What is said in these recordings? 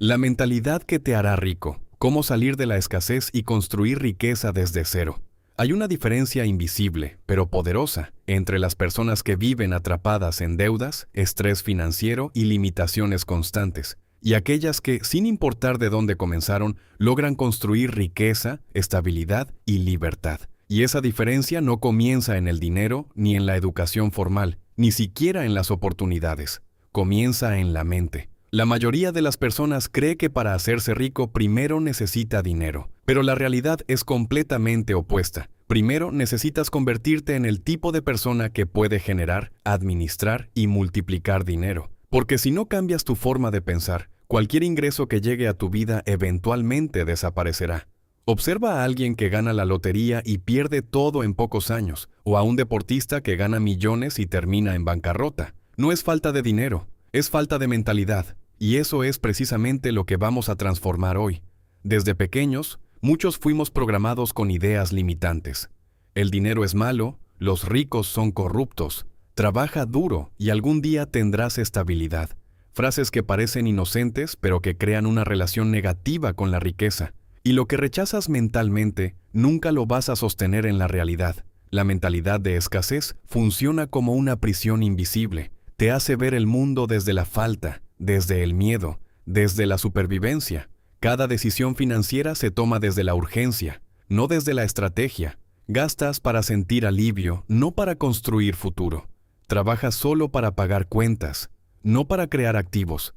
La mentalidad que te hará rico. Cómo salir de la escasez y construir riqueza desde cero. Hay una diferencia invisible, pero poderosa, entre las personas que viven atrapadas en deudas, estrés financiero y limitaciones constantes, y aquellas que, sin importar de dónde comenzaron, logran construir riqueza, estabilidad y libertad. Y esa diferencia no comienza en el dinero, ni en la educación formal, ni siquiera en las oportunidades. Comienza en la mente. La mayoría de las personas cree que para hacerse rico primero necesita dinero, pero la realidad es completamente opuesta. Primero necesitas convertirte en el tipo de persona que puede generar, administrar y multiplicar dinero. Porque si no cambias tu forma de pensar, cualquier ingreso que llegue a tu vida eventualmente desaparecerá. Observa a alguien que gana la lotería y pierde todo en pocos años, o a un deportista que gana millones y termina en bancarrota. No es falta de dinero, es falta de mentalidad. Y eso es precisamente lo que vamos a transformar hoy. Desde pequeños, muchos fuimos programados con ideas limitantes. El dinero es malo, los ricos son corruptos, trabaja duro y algún día tendrás estabilidad. Frases que parecen inocentes pero que crean una relación negativa con la riqueza. Y lo que rechazas mentalmente, nunca lo vas a sostener en la realidad. La mentalidad de escasez funciona como una prisión invisible. Te hace ver el mundo desde la falta, desde el miedo, desde la supervivencia. Cada decisión financiera se toma desde la urgencia, no desde la estrategia. Gastas para sentir alivio, no para construir futuro. Trabajas solo para pagar cuentas, no para crear activos.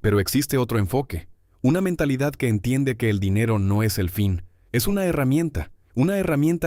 Pero existe otro enfoque, una mentalidad que entiende que el dinero no es el fin, es una herramienta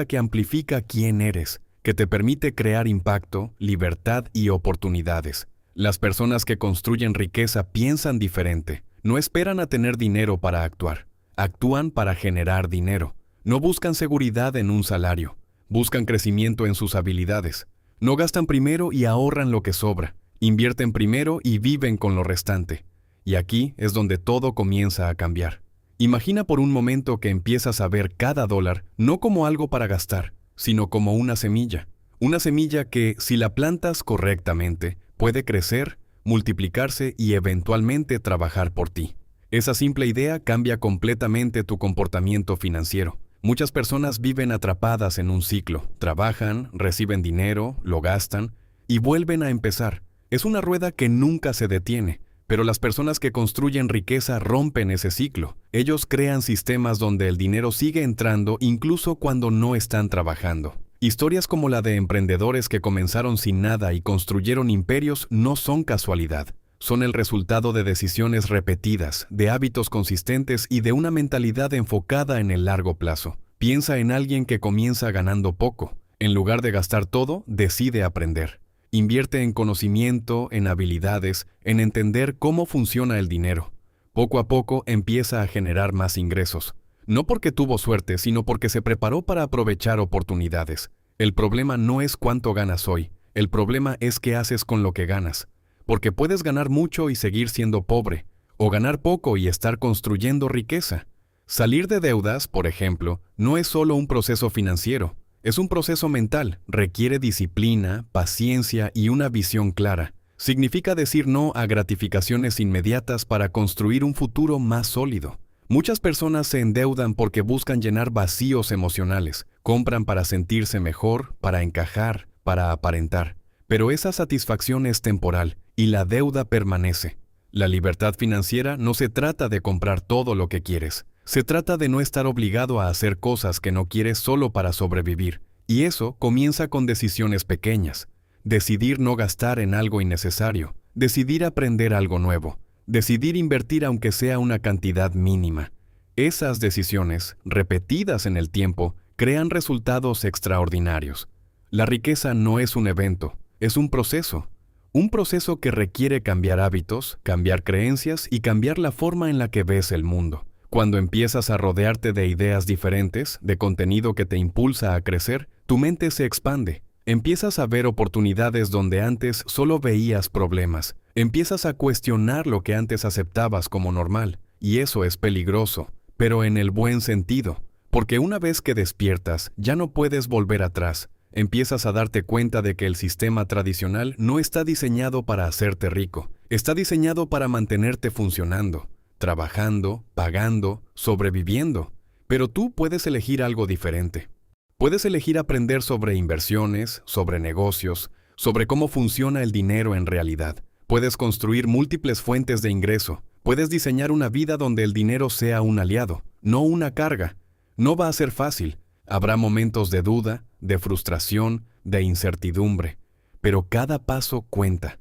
que amplifica quién eres, que te permite crear impacto, libertad y oportunidades. Las personas que construyen riqueza piensan diferente. No esperan a tener dinero para actuar. Actúan para generar dinero. No buscan seguridad en un salario. Buscan crecimiento en sus habilidades. No gastan primero y ahorran lo que sobra. Invierten primero y viven con lo restante. Y aquí es donde todo comienza a cambiar. Imagina por un momento que empiezas a ver cada dólar no como algo para gastar, sino como una semilla. Una semilla que, si la plantas correctamente, puede crecer, multiplicarse y eventualmente trabajar por ti. Esa simple idea cambia completamente tu comportamiento financiero. Muchas personas viven atrapadas en un ciclo. Trabajan, reciben dinero, lo gastan y vuelven a empezar. Es una rueda que nunca se detiene. Pero las personas que construyen riqueza rompen ese ciclo. Ellos crean sistemas donde el dinero sigue entrando incluso cuando no están trabajando. Historias como la de emprendedores que comenzaron sin nada y construyeron imperios no son casualidad. Son el resultado de decisiones repetidas, de hábitos consistentes y de una mentalidad enfocada en el largo plazo. Piensa en alguien que comienza ganando poco. En lugar de gastar todo, decide aprender. Invierte en conocimiento, en habilidades, en entender cómo funciona el dinero. Poco a poco empieza a generar más ingresos. No porque tuvo suerte, sino porque se preparó para aprovechar oportunidades. El problema no es cuánto ganas hoy. El problema es qué haces con lo que ganas. Porque puedes ganar mucho y seguir siendo pobre, o ganar poco y estar construyendo riqueza. Salir de deudas, por ejemplo, no es solo un proceso financiero. Es un proceso mental, requiere disciplina, paciencia y una visión clara. Significa decir no a gratificaciones inmediatas para construir un futuro más sólido. Muchas personas se endeudan porque buscan llenar vacíos emocionales, compran para sentirse mejor, para encajar, para aparentar. Pero esa satisfacción es temporal y la deuda permanece. La libertad financiera no se trata de comprar todo lo que quieres. Se trata de no estar obligado a hacer cosas que no quieres solo para sobrevivir. Y eso comienza con decisiones pequeñas. Decidir no gastar en algo innecesario. Decidir aprender algo nuevo. Decidir invertir aunque sea una cantidad mínima. Esas decisiones, repetidas en el tiempo, crean resultados extraordinarios. La riqueza no es un evento, es un proceso. Un proceso que requiere cambiar hábitos, cambiar creencias y cambiar la forma en la que ves el mundo. Cuando empiezas a rodearte de ideas diferentes, de contenido que te impulsa a crecer, tu mente se expande. Empiezas a ver oportunidades donde antes solo veías problemas. Empiezas a cuestionar lo que antes aceptabas como normal. Y eso es peligroso, pero en el buen sentido. Porque una vez que despiertas, ya no puedes volver atrás. Empiezas a darte cuenta de que el sistema tradicional no está diseñado para hacerte rico. Está diseñado para mantenerte funcionando. trabajando, pagando, sobreviviendo. Pero tú puedes elegir algo diferente. Puedes elegir aprender sobre inversiones, sobre negocios, sobre cómo funciona el dinero en realidad. Puedes construir múltiples fuentes de ingreso. Puedes diseñar una vida donde el dinero sea un aliado, no una carga. No va a ser fácil. Habrá momentos de duda, de frustración, de incertidumbre. Pero cada paso cuenta.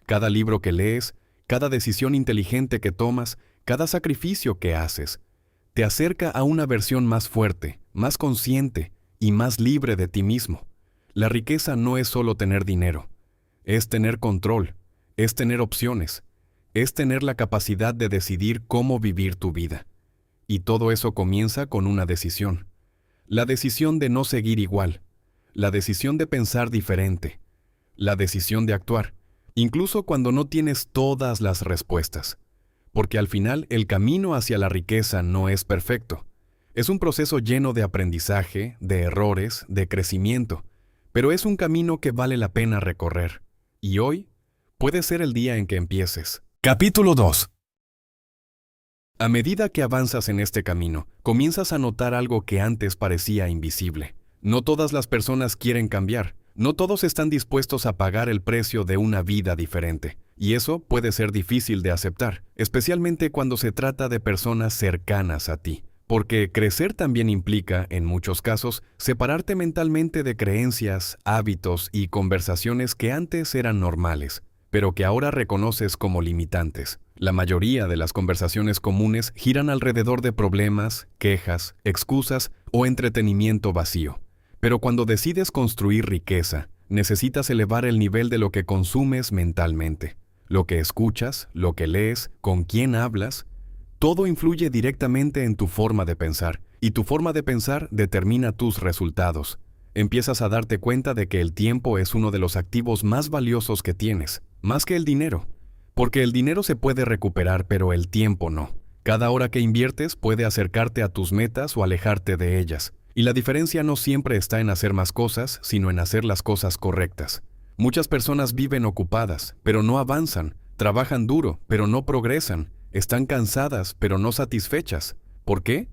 Cada libro que lees, cada decisión inteligente que tomas, cada sacrificio que haces, te acerca a una versión más fuerte, más consciente y más libre de ti mismo. La riqueza no es solo tener dinero, es tener control, es tener opciones, es tener la capacidad de decidir cómo vivir tu vida. Y todo eso comienza con una decisión. La decisión de no seguir igual, la decisión de pensar diferente, la decisión de actuar, incluso cuando no tienes todas las respuestas. Porque al final el camino hacia la riqueza no es perfecto. Es un proceso lleno de aprendizaje, de errores, de crecimiento, pero es un camino que vale la pena recorrer. Y hoy puede ser el día en que empieces. Capítulo 2. A medida que avanzas en este camino, comienzas a notar algo que antes parecía invisible. No todas las personas quieren cambiar. No todos están dispuestos a pagar el precio de una vida diferente. Y eso puede ser difícil de aceptar, especialmente cuando se trata de personas cercanas a ti. Porque crecer también implica, en muchos casos, separarte mentalmente de creencias, hábitos y conversaciones que antes eran normales, pero que ahora reconoces como limitantes. La mayoría de las conversaciones comunes giran alrededor de problemas, quejas, excusas o entretenimiento vacío. Pero cuando decides construir riqueza, necesitas elevar el nivel de lo que consumes mentalmente. Lo que escuchas, lo que lees, con quién hablas, todo influye directamente en tu forma de pensar, y tu forma de pensar determina tus resultados. Empiezas a darte cuenta de que el tiempo es uno de los activos más valiosos que tienes, más que el dinero. Porque el dinero se puede recuperar, pero el tiempo no. Cada hora que inviertes puede acercarte a tus metas o alejarte de ellas. Y la diferencia no siempre está en hacer más cosas, sino en hacer las cosas correctas. Muchas personas viven ocupadas, pero no avanzan. Trabajan duro, pero no progresan. Están cansadas, pero no satisfechas. ¿Por qué?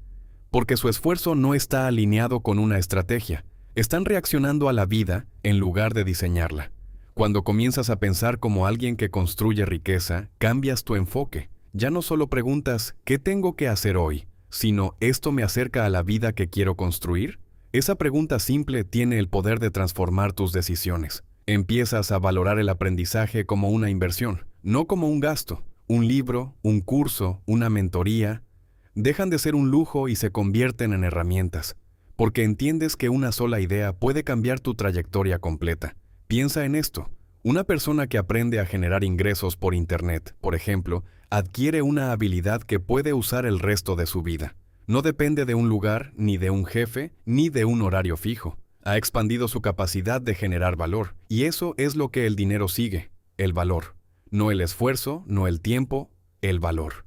Porque su esfuerzo no está alineado con una estrategia. Están reaccionando a la vida en lugar de diseñarla. Cuando comienzas a pensar como alguien que construye riqueza, cambias tu enfoque. Ya no solo preguntas, ¿qué tengo que hacer hoy?, sino, ¿esto me acerca a la vida que quiero construir? Esa pregunta simple tiene el poder de transformar tus decisiones. Empiezas a valorar el aprendizaje como una inversión, no como un gasto. Un libro, un curso, una mentoría, dejan de ser un lujo y se convierten en herramientas, porque entiendes que una sola idea puede cambiar tu trayectoria completa. Piensa en esto. Una persona que aprende a generar ingresos por Internet, por ejemplo, adquiere una habilidad que puede usar el resto de su vida. No depende de un lugar, ni de un jefe, ni de un horario fijo. Ha expandido su capacidad de generar valor, y eso es lo que el dinero sigue, el valor. No el esfuerzo, no el tiempo, el valor.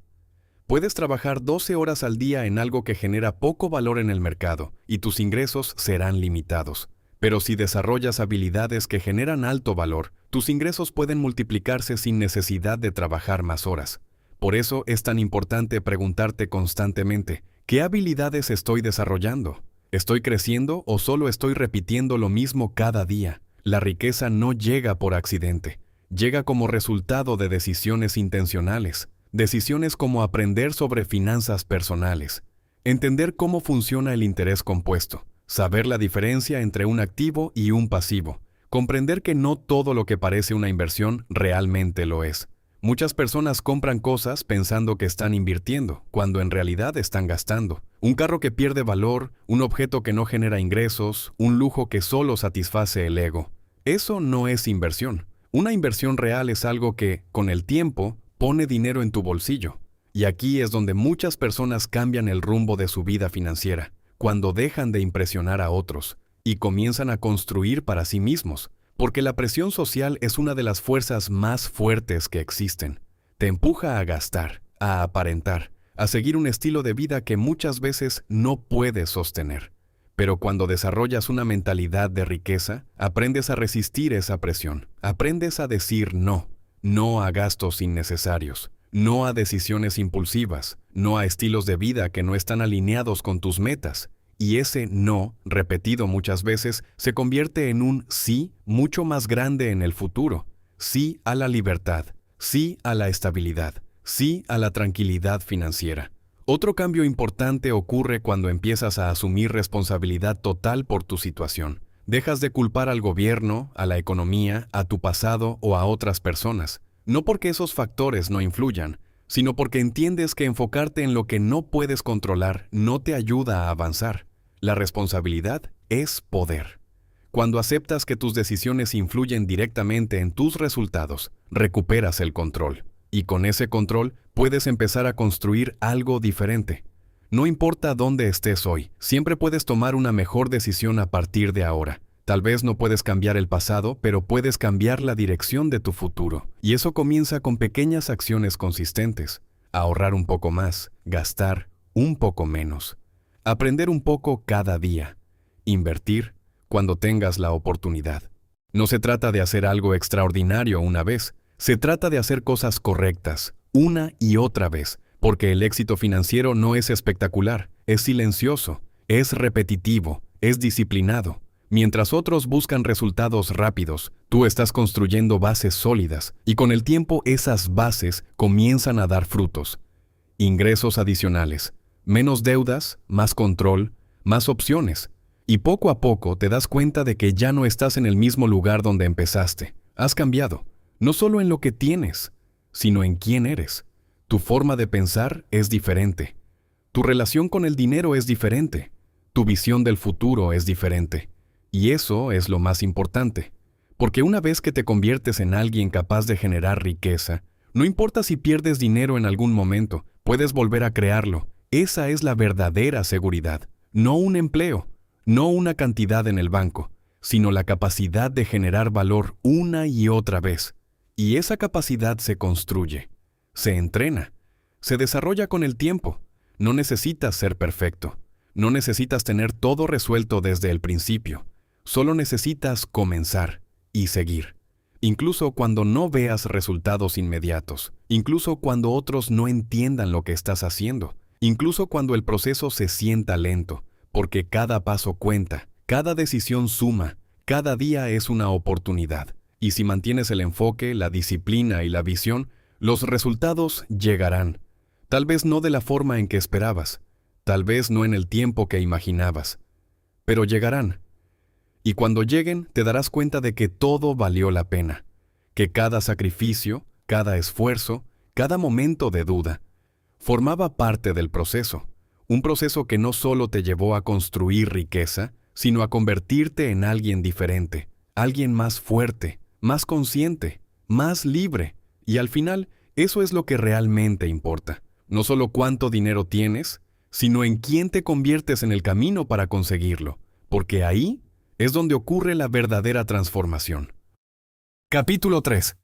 Puedes trabajar 12 horas al día en algo que genera poco valor en el mercado, y tus ingresos serán limitados. Pero si desarrollas habilidades que generan alto valor, tus ingresos pueden multiplicarse sin necesidad de trabajar más horas. Por eso es tan importante preguntarte constantemente, ¿qué habilidades estoy desarrollando? ¿Estoy creciendo o solo estoy repitiendo lo mismo cada día? La riqueza no llega por accidente. Llega como resultado de decisiones intencionales. Decisiones como aprender sobre finanzas personales, entender cómo funciona el interés compuesto, saber la diferencia entre un activo y un pasivo, comprender que no todo lo que parece una inversión realmente lo es. Muchas personas compran cosas pensando que están invirtiendo, cuando en realidad están gastando. Un carro que pierde valor, un objeto que no genera ingresos, un lujo que solo satisface el ego. Eso no es inversión. Una inversión real es algo que, con el tiempo, pone dinero en tu bolsillo. Y aquí es donde muchas personas cambian el rumbo de su vida financiera, cuando dejan de impresionar a otros y comienzan a construir para sí mismos, porque la presión social es una de las fuerzas más fuertes que existen. Te empuja a gastar, a aparentar, a seguir un estilo de vida que muchas veces no puedes sostener. Pero cuando desarrollas una mentalidad de riqueza, aprendes a resistir esa presión. Aprendes a decir no, no a gastos innecesarios, no a decisiones impulsivas, no a estilos de vida que no están alineados con tus metas. Y ese no, repetido muchas veces, se convierte en un sí mucho más grande en el futuro. Sí a la libertad, sí a la estabilidad, sí a la tranquilidad financiera. Otro cambio importante ocurre cuando empiezas a asumir responsabilidad total por tu situación. Dejas de culpar al gobierno, a la economía, a tu pasado o a otras personas. No porque esos factores no influyan, sino porque entiendes que enfocarte en lo que no puedes controlar no te ayuda a avanzar. La responsabilidad es poder. Cuando aceptas que tus decisiones influyen directamente en tus resultados, recuperas el control. Y con ese control puedes empezar a construir algo diferente. No importa dónde estés hoy, siempre puedes tomar una mejor decisión a partir de ahora. Tal vez no puedes cambiar el pasado, pero puedes cambiar la dirección de tu futuro. Y eso comienza con pequeñas acciones consistentes. Ahorrar un poco más, gastar un poco menos. Aprender un poco cada día. Invertir cuando tengas la oportunidad. No se trata de hacer algo extraordinario una vez. Se trata de hacer cosas correctas, una y otra vez, porque el éxito financiero no es espectacular, es silencioso, es repetitivo, es disciplinado. Mientras otros buscan resultados rápidos, tú estás construyendo bases sólidas, y con el tiempo esas bases comienzan a dar frutos. Ingresos adicionales, menos deudas, más control, más opciones. Y poco a poco te das cuenta de que ya no estás en el mismo lugar donde empezaste. Has cambiado. No solo en lo que tienes, sino en quién eres. Tu forma de pensar es diferente. Tu relación con el dinero es diferente. Tu visión del futuro es diferente. Y eso es lo más importante. Porque una vez que te conviertes en alguien capaz de generar riqueza, no importa si pierdes dinero en algún momento, puedes volver a crearlo. Esa es la verdadera seguridad. No un empleo, no una cantidad en el banco, sino la capacidad de generar valor una y otra vez. Y esa capacidad se construye, se entrena, se desarrolla con el tiempo. No necesitas ser perfecto, no necesitas tener todo resuelto desde el principio. Solo necesitas comenzar y seguir. Incluso cuando no veas resultados inmediatos, incluso cuando otros no entiendan lo que estás haciendo, incluso cuando el proceso se sienta lento, porque cada paso cuenta, cada decisión suma, cada día es una oportunidad. Y si mantienes el enfoque, la disciplina y la visión, los resultados llegarán. Tal vez no de la forma en que esperabas, tal vez no en el tiempo que imaginabas, pero llegarán. Y cuando lleguen, te darás cuenta de que todo valió la pena, que cada sacrificio, cada esfuerzo, cada momento de duda, formaba parte del proceso. Un proceso que no solo te llevó a construir riqueza, sino a convertirte en alguien diferente, alguien más fuerte, más consciente, más libre. Y al final, eso es lo que realmente importa. No solo cuánto dinero tienes, sino en quién te conviertes en el camino para conseguirlo, porque ahí es donde ocurre la verdadera transformación. Capítulo 3.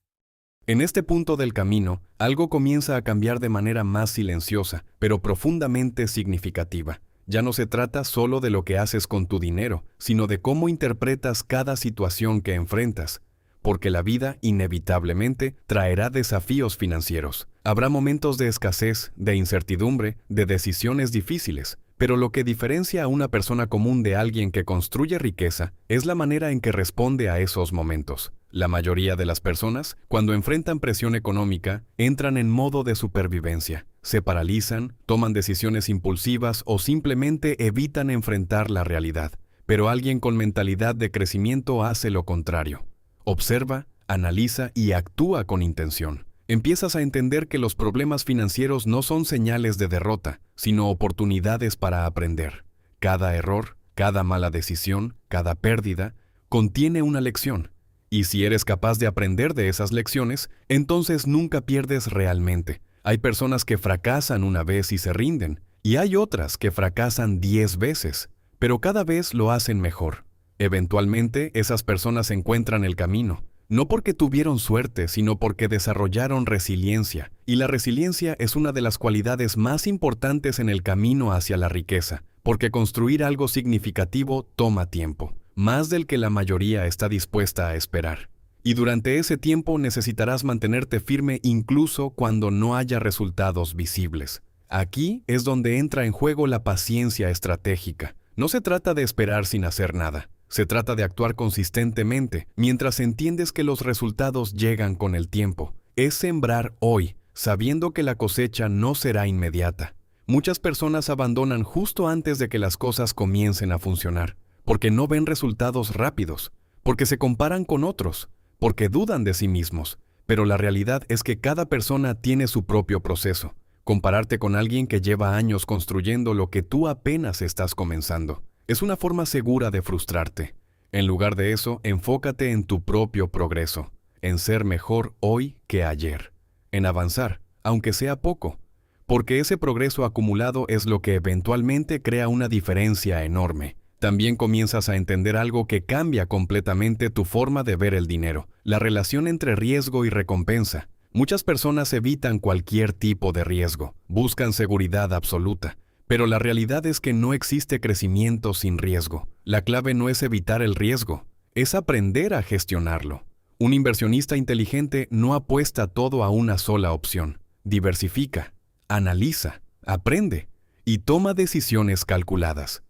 En este punto del camino, algo comienza a cambiar de manera más silenciosa, pero profundamente significativa. Ya no se trata solo de lo que haces con tu dinero, sino de cómo interpretas cada situación que enfrentas. Porque la vida, inevitablemente, traerá desafíos financieros. Habrá momentos de escasez, de incertidumbre, de decisiones difíciles. Pero lo que diferencia a una persona común de alguien que construye riqueza es la manera en que responde a esos momentos. La mayoría de las personas, cuando enfrentan presión económica, entran en modo de supervivencia. Se paralizan, toman decisiones impulsivas o simplemente evitan enfrentar la realidad. Pero alguien con mentalidad de crecimiento hace lo contrario. Observa, analiza y actúa con intención. Empiezas a entender que los problemas financieros no son señales de derrota, sino oportunidades para aprender. Cada error, cada mala decisión, cada pérdida, contiene una lección. Y si eres capaz de aprender de esas lecciones, entonces nunca pierdes realmente. Hay personas que fracasan una vez y se rinden, y hay otras que fracasan 10 veces, pero cada vez lo hacen mejor. Eventualmente, esas personas encuentran el camino. No porque tuvieron suerte, sino porque desarrollaron resiliencia. Y la resiliencia es una de las cualidades más importantes en el camino hacia la riqueza, porque construir algo significativo toma tiempo, más del que la mayoría está dispuesta a esperar. Y durante ese tiempo necesitarás mantenerte firme incluso cuando no haya resultados visibles. Aquí es donde entra en juego la paciencia estratégica. No se trata de esperar sin hacer nada. Se trata de actuar consistentemente mientras entiendes que los resultados llegan con el tiempo. Es sembrar hoy, sabiendo que la cosecha no será inmediata. Muchas personas abandonan justo antes de que las cosas comiencen a funcionar, porque no ven resultados rápidos, porque se comparan con otros, porque dudan de sí mismos. Pero la realidad es que cada persona tiene su propio proceso. Compararte con alguien que lleva años construyendo lo que tú apenas estás comenzando es una forma segura de frustrarte. En lugar de eso, enfócate en tu propio progreso, en ser mejor hoy que ayer, en avanzar, aunque sea poco, porque ese progreso acumulado es lo que eventualmente crea una diferencia enorme. También comienzas a entender algo que cambia completamente tu forma de ver el dinero, la relación entre riesgo y recompensa. Muchas personas evitan cualquier tipo de riesgo, buscan seguridad absoluta, pero la realidad es que no existe crecimiento sin riesgo. La clave no es evitar el riesgo, es aprender a gestionarlo. Un inversionista inteligente no apuesta todo a una sola opción. Diversifica, analiza, aprende y toma decisiones calculadas.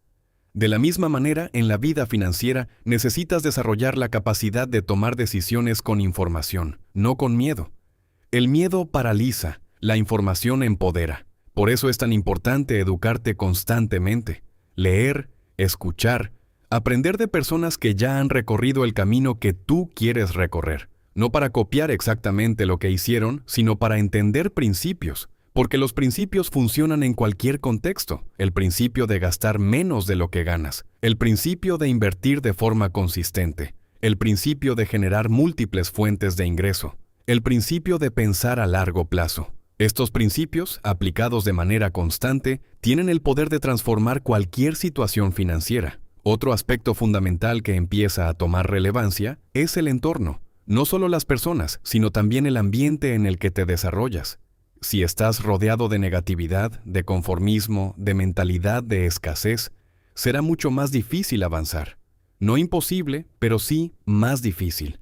De la misma manera, en la vida financiera necesitas desarrollar la capacidad de tomar decisiones con información, no con miedo. El miedo paraliza, la información empodera. Por eso es tan importante educarte constantemente, leer, escuchar, aprender de personas que ya han recorrido el camino que tú quieres recorrer. No para copiar exactamente lo que hicieron, sino para entender principios, porque los principios funcionan en cualquier contexto. El principio de gastar menos de lo que ganas, el principio de invertir de forma consistente, el principio de generar múltiples fuentes de ingreso, el principio de pensar a largo plazo. Estos principios, aplicados de manera constante, tienen el poder de transformar cualquier situación financiera. Otro aspecto fundamental que empieza a tomar relevancia es el entorno. No solo las personas, sino también el ambiente en el que te desarrollas. Si estás rodeado de negatividad, de conformismo, de mentalidad de escasez, será mucho más difícil avanzar. No imposible, pero sí más difícil.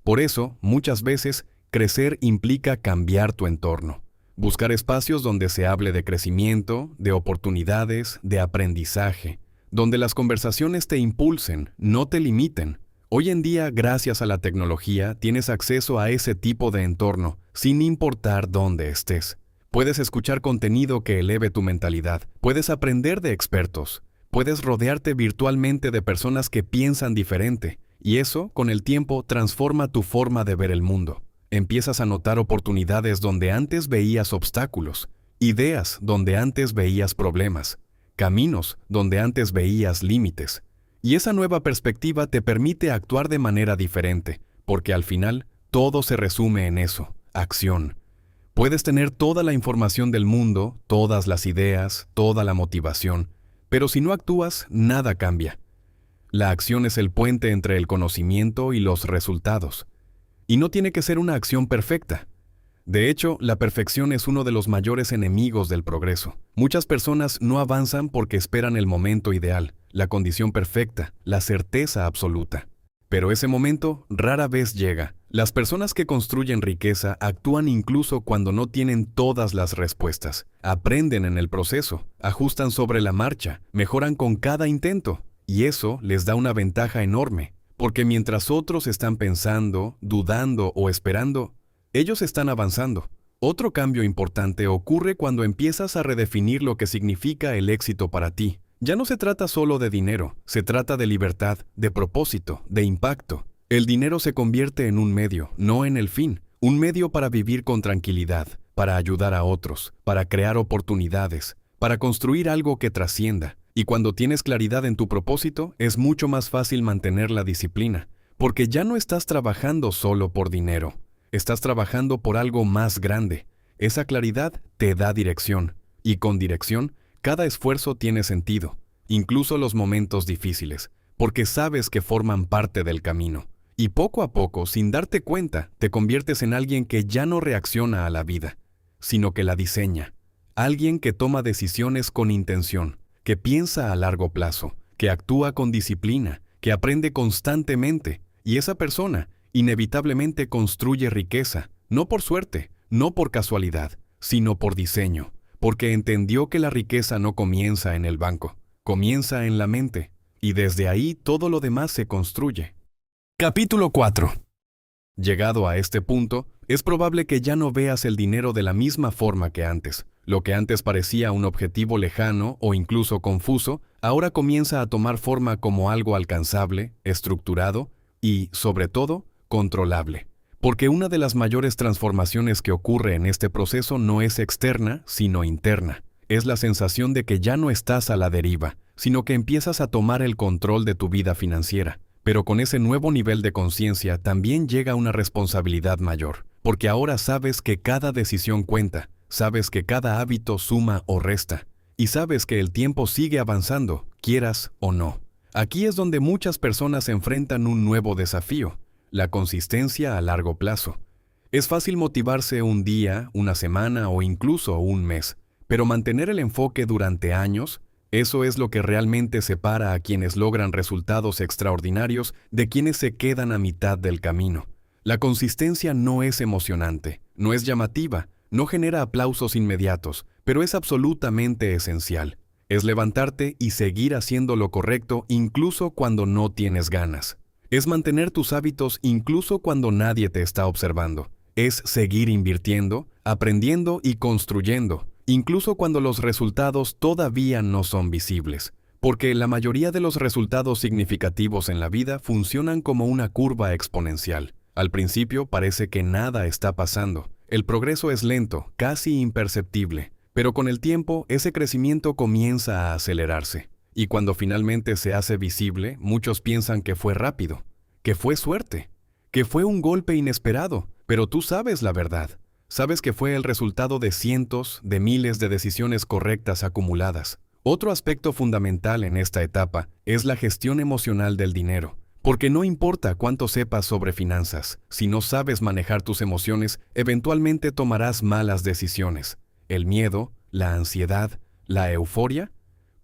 Por eso, muchas veces, crecer implica cambiar tu entorno. Buscar espacios donde se hable de crecimiento, de oportunidades, de aprendizaje, donde las conversaciones te impulsen, no te limiten. Hoy en día, gracias a la tecnología, tienes acceso a ese tipo de entorno, sin importar dónde estés. Puedes escuchar contenido que eleve tu mentalidad, puedes aprender de expertos, puedes rodearte virtualmente de personas que piensan diferente, y eso, con el tiempo, transforma tu forma de ver el mundo. Empiezas a notar oportunidades donde antes veías obstáculos, ideas donde antes veías problemas, caminos donde antes veías límites. Y esa nueva perspectiva te permite actuar de manera diferente, porque al final todo se resume en eso, acción. Puedes tener toda la información del mundo, todas las ideas, toda la motivación, pero si no actúas, nada cambia. La acción es el puente entre el conocimiento y los resultados. Y no tiene que ser una acción perfecta. De hecho, la perfección es uno de los mayores enemigos del progreso. Muchas personas no avanzan porque esperan el momento ideal, la condición perfecta, la certeza absoluta. Pero ese momento rara vez llega. Las personas que construyen riqueza actúan incluso cuando no tienen todas las respuestas. Aprenden en el proceso, ajustan sobre la marcha, mejoran con cada intento. Y eso les da una ventaja enorme, porque mientras otros están pensando, dudando o esperando, ellos están avanzando. Otro cambio importante ocurre cuando empiezas a redefinir lo que significa el éxito para ti. Ya no se trata solo de dinero, se trata de libertad, de propósito, de impacto. El dinero se convierte en un medio, no en el fin. Un medio para vivir con tranquilidad, para ayudar a otros, para crear oportunidades, para construir algo que trascienda. Y cuando tienes claridad en tu propósito, es mucho más fácil mantener la disciplina, porque ya no estás trabajando solo por dinero. Estás trabajando por algo más grande. Esa claridad te da dirección, y con dirección, cada esfuerzo tiene sentido, incluso los momentos difíciles, porque sabes que forman parte del camino. Y poco a poco, sin darte cuenta, te conviertes en alguien que ya no reacciona a la vida, sino que la diseña. Alguien que toma decisiones con intención, que piensa a largo plazo, que actúa con disciplina, que aprende constantemente, y esa persona, inevitablemente construye riqueza, no por suerte, no por casualidad, sino por diseño, porque entendió que la riqueza no comienza en el banco, comienza en la mente, y desde ahí todo lo demás se construye. Capítulo 4. Llegado a este punto, es probable que ya no veas el dinero de la misma forma que antes. Lo que antes parecía un objetivo lejano o incluso confuso, ahora comienza a tomar forma como algo alcanzable, estructurado y, sobre todo, controlable. Porque una de las mayores transformaciones que ocurre en este proceso no es externa, sino interna. Es la sensación de que ya no estás a la deriva, sino que empiezas a tomar el control de tu vida financiera. Pero con ese nuevo nivel de conciencia también llega una responsabilidad mayor, porque ahora sabes que cada decisión cuenta, sabes que cada hábito suma o resta, y sabes que el tiempo sigue avanzando, quieras o no. Aquí es donde muchas personas enfrentan un nuevo desafío, la consistencia a largo plazo. Es fácil motivarse un día, una semana o incluso un mes, pero mantener el enfoque durante años, eso es lo que realmente separa a quienes logran resultados extraordinarios de quienes se quedan a mitad del camino. La consistencia no es emocionante, no es llamativa, no genera aplausos inmediatos, pero es absolutamente esencial. Es levantarte y seguir haciendo lo correcto incluso cuando no tienes ganas. Es mantener tus hábitos incluso cuando nadie te está observando. Es seguir invirtiendo, aprendiendo y construyendo, incluso cuando los resultados todavía no son visibles, porque la mayoría de los resultados significativos en la vida funcionan como una curva exponencial. Al principio parece que nada está pasando. El progreso es lento, casi imperceptible, pero con el tiempo ese crecimiento comienza a acelerarse. Y cuando finalmente se hace visible, muchos piensan que fue rápido, que fue suerte, que fue un golpe inesperado, pero tú sabes la verdad. Sabes que fue el resultado de cientos, de miles de decisiones correctas acumuladas. Otro aspecto fundamental en esta etapa es la gestión emocional del dinero, porque no importa cuánto sepas sobre finanzas, si no sabes manejar tus emociones, eventualmente tomarás malas decisiones. El miedo, la ansiedad, la euforia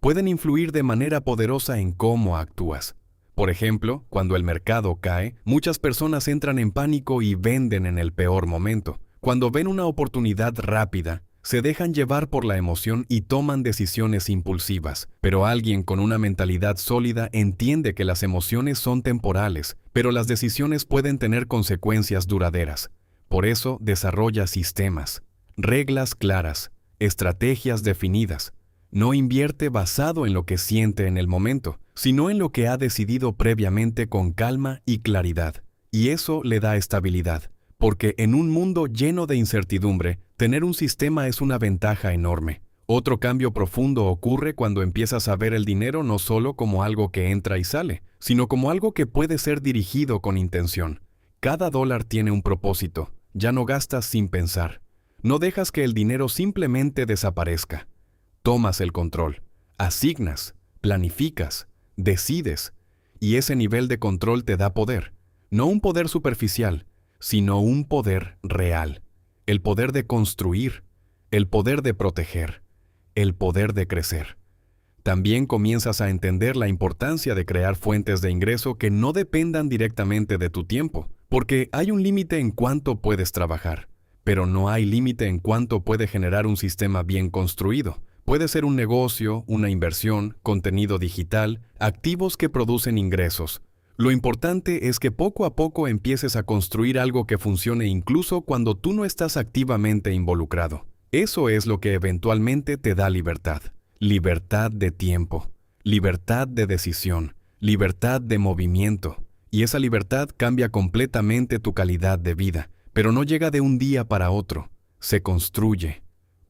pueden influir de manera poderosa en cómo actúas. Por ejemplo, cuando el mercado cae, muchas personas entran en pánico y venden en el peor momento. Cuando ven una oportunidad rápida, se dejan llevar por la emoción y toman decisiones impulsivas. Pero alguien con una mentalidad sólida entiende que las emociones son temporales, pero las decisiones pueden tener consecuencias duraderas. Por eso desarrolla sistemas, reglas claras, estrategias definidas. No invierte basado en lo que siente en el momento, sino en lo que ha decidido previamente con calma y claridad. Y eso le da estabilidad. Porque en un mundo lleno de incertidumbre, tener un sistema es una ventaja enorme. Otro cambio profundo ocurre cuando empiezas a ver el dinero no solo como algo que entra y sale, sino como algo que puede ser dirigido con intención. Cada dólar tiene un propósito, ya no gastas sin pensar. No dejas que el dinero simplemente desaparezca. Tomas el control, asignas, planificas, decides, y ese nivel de control te da poder, no un poder superficial, sino un poder real, el poder de construir, el poder de proteger, el poder de crecer. También comienzas a entender la importancia de crear fuentes de ingreso que no dependan directamente de tu tiempo, porque hay un límite en cuánto puedes trabajar, pero no hay límite en cuánto puede generar un sistema bien construido. Puede ser un negocio, una inversión, contenido digital, activos que producen ingresos. Lo importante es que poco a poco empieces a construir algo que funcione incluso cuando tú no estás activamente involucrado. Eso es lo que eventualmente te da libertad. Libertad de tiempo, libertad de decisión, libertad de movimiento. Y esa libertad cambia completamente tu calidad de vida, pero no llega de un día para otro. Se construye,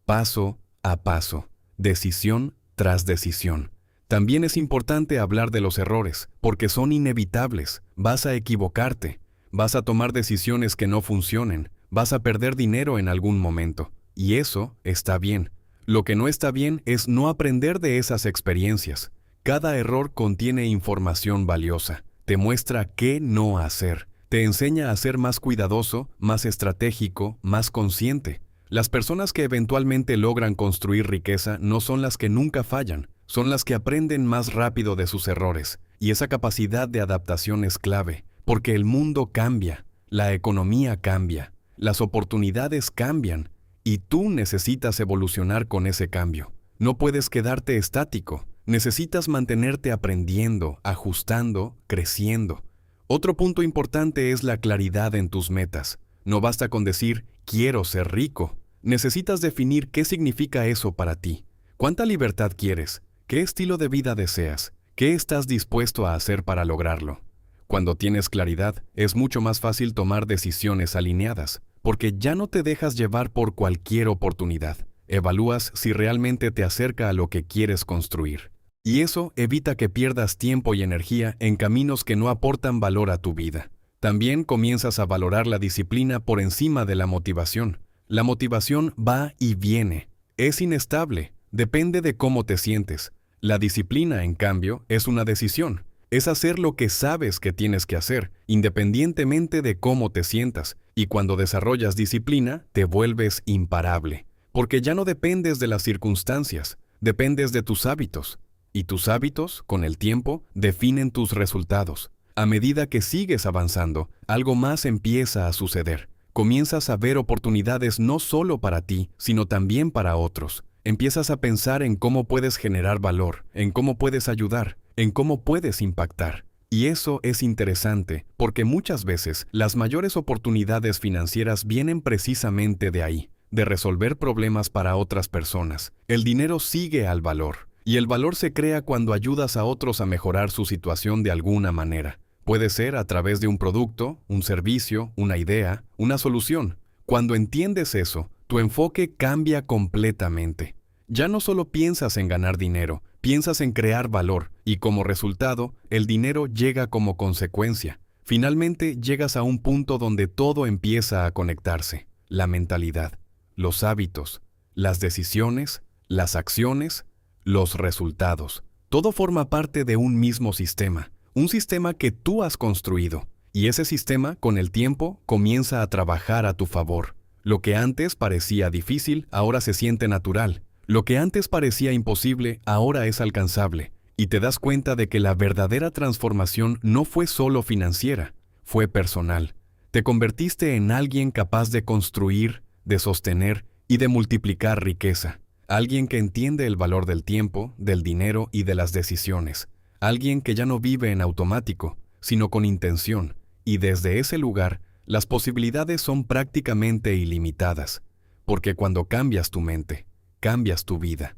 paso a paso, decisión tras decisión. También es importante hablar de los errores, porque son inevitables. Vas a equivocarte, vas a tomar decisiones que no funcionen, vas a perder dinero en algún momento. Y eso está bien. Lo que no está bien es no aprender de esas experiencias. Cada error contiene información valiosa. Te muestra qué no hacer. Te enseña a ser más cuidadoso, más estratégico, más consciente. Las personas que eventualmente logran construir riqueza no son las que nunca fallan. Son las que aprenden más rápido de sus errores, y esa capacidad de adaptación es clave, porque el mundo cambia, la economía cambia, las oportunidades cambian, y tú necesitas evolucionar con ese cambio. No puedes quedarte estático, necesitas mantenerte aprendiendo, ajustando, creciendo. Otro punto importante es la claridad en tus metas. No basta con decir, quiero ser rico. Necesitas definir qué significa eso para ti. ¿Cuánta libertad quieres? ¿Qué estilo de vida deseas? ¿Qué estás dispuesto a hacer para lograrlo? Cuando tienes claridad, es mucho más fácil tomar decisiones alineadas, porque ya no te dejas llevar por cualquier oportunidad. Evalúas si realmente te acerca a lo que quieres construir. Y eso evita que pierdas tiempo y energía en caminos que no aportan valor a tu vida. También comienzas a valorar la disciplina por encima de la motivación. La motivación va y viene. Es inestable, depende de cómo te sientes. La disciplina, en cambio, es una decisión. Es hacer lo que sabes que tienes que hacer, independientemente de cómo te sientas. Y cuando desarrollas disciplina, te vuelves imparable. Porque ya no dependes de las circunstancias, dependes de tus hábitos. Y tus hábitos, con el tiempo, definen tus resultados. A medida que sigues avanzando, algo más empieza a suceder. Comienzas a ver oportunidades no solo para ti, sino también para otros. Empiezas a pensar en cómo puedes generar valor, en cómo puedes ayudar, en cómo puedes impactar. Y eso es interesante, porque muchas veces las mayores oportunidades financieras vienen precisamente de ahí, de resolver problemas para otras personas. El dinero sigue al valor, y el valor se crea cuando ayudas a otros a mejorar su situación de alguna manera. Puede ser a través de un producto, un servicio, una idea, una solución. Cuando entiendes eso, tu enfoque cambia completamente. Ya no solo piensas en ganar dinero, piensas en crear valor, y como resultado, el dinero llega como consecuencia. Finalmente, llegas a un punto donde todo empieza a conectarse. La mentalidad, los hábitos, las decisiones, las acciones, los resultados. Todo forma parte de un mismo sistema. Un sistema que tú has construido, y ese sistema, con el tiempo, comienza a trabajar a tu favor. Lo que antes parecía difícil, ahora se siente natural. Lo que antes parecía imposible, ahora es alcanzable. Y te das cuenta de que la verdadera transformación no fue solo financiera, fue personal. Te convertiste en alguien capaz de construir, de sostener y de multiplicar riqueza. Alguien que entiende el valor del tiempo, del dinero y de las decisiones. Alguien que ya no vive en automático, sino con intención, y desde ese lugar, las posibilidades son prácticamente ilimitadas, porque cuando cambias tu mente, cambias tu vida.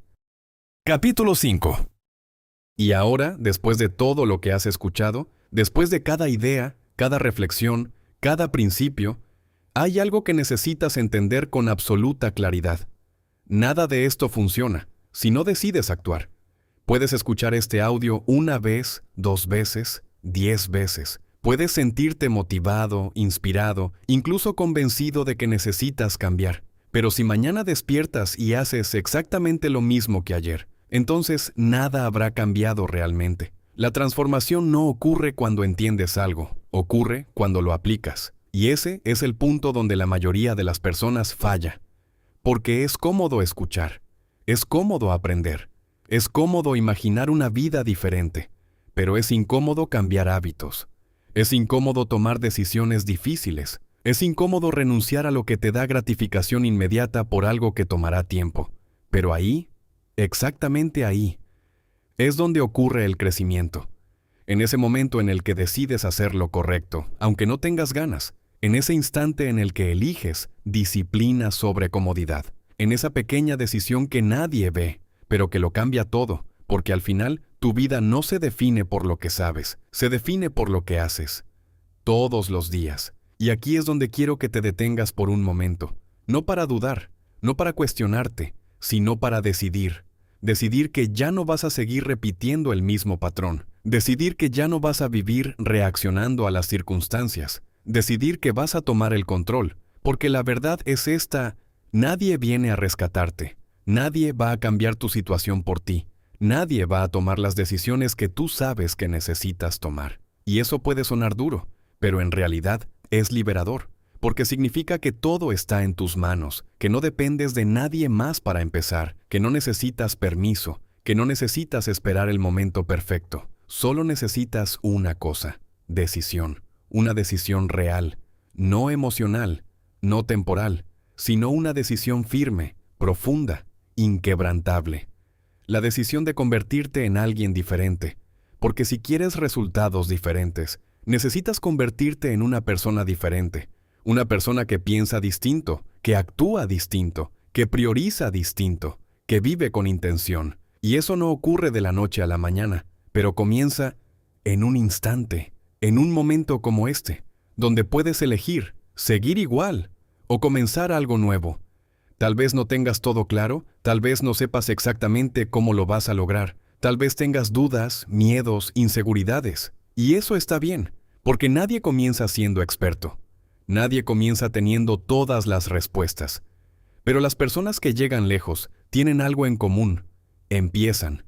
Capítulo 5. Y ahora, después de todo lo que has escuchado, después de cada idea, cada reflexión, cada principio, hay algo que necesitas entender con absoluta claridad. Nada de esto funciona si no decides actuar. Puedes escuchar este audio una vez, 2 veces, 10 veces. Puedes sentirte motivado, inspirado, incluso convencido de que necesitas cambiar. Pero si mañana despiertas y haces exactamente lo mismo que ayer, entonces nada habrá cambiado realmente. La transformación no ocurre cuando entiendes algo, ocurre cuando lo aplicas. Y ese es el punto donde la mayoría de las personas falla. Porque es cómodo escuchar, es cómodo aprender. Es cómodo imaginar una vida diferente, pero es incómodo cambiar hábitos. Es incómodo tomar decisiones difíciles. Es incómodo renunciar a lo que te da gratificación inmediata por algo que tomará tiempo. Pero ahí, exactamente ahí, es donde ocurre el crecimiento. En ese momento en el que decides hacer lo correcto, aunque no tengas ganas. En ese instante en el que eliges disciplina sobre comodidad. En esa pequeña decisión que nadie ve, pero que lo cambia todo, porque al final tu vida no se define por lo que sabes, se define por lo que haces. Todos los días. Y aquí es donde quiero que te detengas por un momento. No para dudar, no para cuestionarte, sino para decidir. Decidir que ya no vas a seguir repitiendo el mismo patrón. Decidir que ya no vas a vivir reaccionando a las circunstancias. Decidir que vas a tomar el control. Porque la verdad es esta: nadie viene a rescatarte. Nadie va a cambiar tu situación por ti. Nadie va a tomar las decisiones que tú sabes que necesitas tomar. Y eso puede sonar duro, pero en realidad es liberador, porque significa que todo está en tus manos, que no dependes de nadie más para empezar, que no necesitas permiso, que no necesitas esperar el momento perfecto. Solo necesitas una cosa: decisión, una decisión real, no emocional, no temporal, sino una decisión firme, profunda, inquebrantable. La decisión de convertirte en alguien diferente, porque si quieres resultados diferentes, necesitas convertirte en una persona diferente, una persona que piensa distinto, que actúa distinto, que prioriza distinto, que vive con intención. Y eso no ocurre de la noche a la mañana, pero comienza en un instante, en un momento como este, donde puedes elegir, seguir igual o comenzar algo nuevo. Tal vez no tengas todo claro, tal vez no sepas exactamente cómo lo vas a lograr, tal vez tengas dudas, miedos, inseguridades. Y eso está bien, porque nadie comienza siendo experto. Nadie comienza teniendo todas las respuestas. Pero las personas que llegan lejos tienen algo en común. Empiezan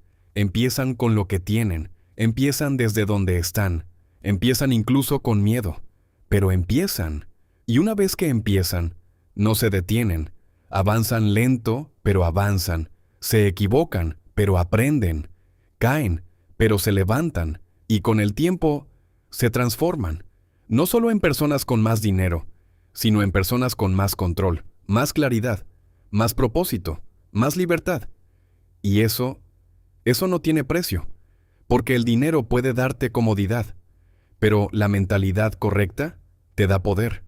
con lo que tienen, empiezan desde donde están, empiezan incluso con miedo, pero empiezan. Y una vez que empiezan, no se detienen, avanzan lento, pero avanzan, se equivocan, pero aprenden, caen, pero se levantan, y con el tiempo se transforman, no solo en personas con más dinero, sino en personas con más control, más claridad, más propósito, más libertad. Y eso no tiene precio, porque el dinero puede darte comodidad, pero la mentalidad correcta te da poder,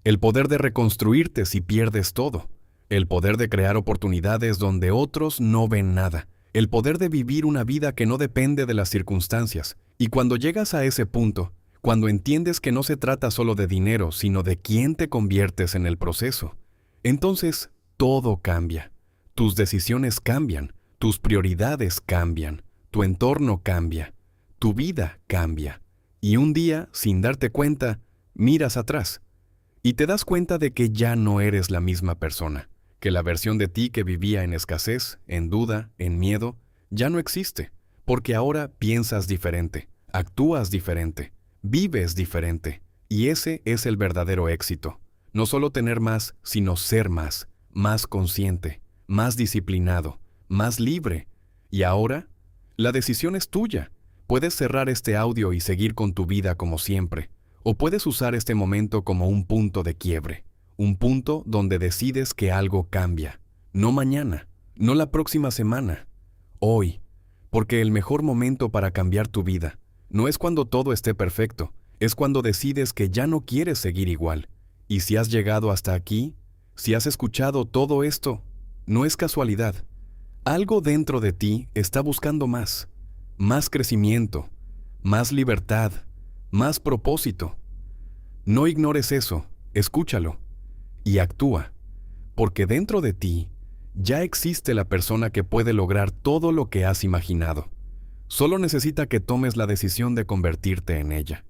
el poder de reconstruirte si pierdes todo, el poder de crear oportunidades donde otros no ven nada, el poder de vivir una vida que no depende de las circunstancias. Y cuando llegas a ese punto, cuando entiendes que no se trata solo de dinero, sino de quién te conviertes en el proceso, entonces todo cambia. Tus decisiones cambian, tus prioridades cambian, tu entorno cambia, tu vida cambia. Y un día, sin darte cuenta, miras atrás y te das cuenta de que ya no eres la misma persona, que la versión de ti que vivía en escasez, en duda, en miedo, ya no existe, porque ahora piensas diferente, actúas diferente, vives diferente. Y ese es el verdadero éxito. No solo tener más, sino ser más consciente, más disciplinado, más libre. Y ahora, la decisión es tuya. Puedes cerrar este audio y seguir con tu vida como siempre, o puedes usar este momento como un punto de quiebre, un punto donde decides que algo cambia. No mañana, no la próxima semana, hoy. Porque el mejor momento para cambiar tu vida no es cuando todo esté perfecto, es cuando decides que ya no quieres seguir igual. Y si has llegado hasta aquí, si has escuchado todo esto, no es casualidad. Algo dentro de ti está buscando más crecimiento, más libertad, más propósito. No ignores eso, escúchalo y actúa, porque dentro de ti ya existe la persona que puede lograr todo lo que has imaginado. Solo necesita que tomes la decisión de convertirte en ella.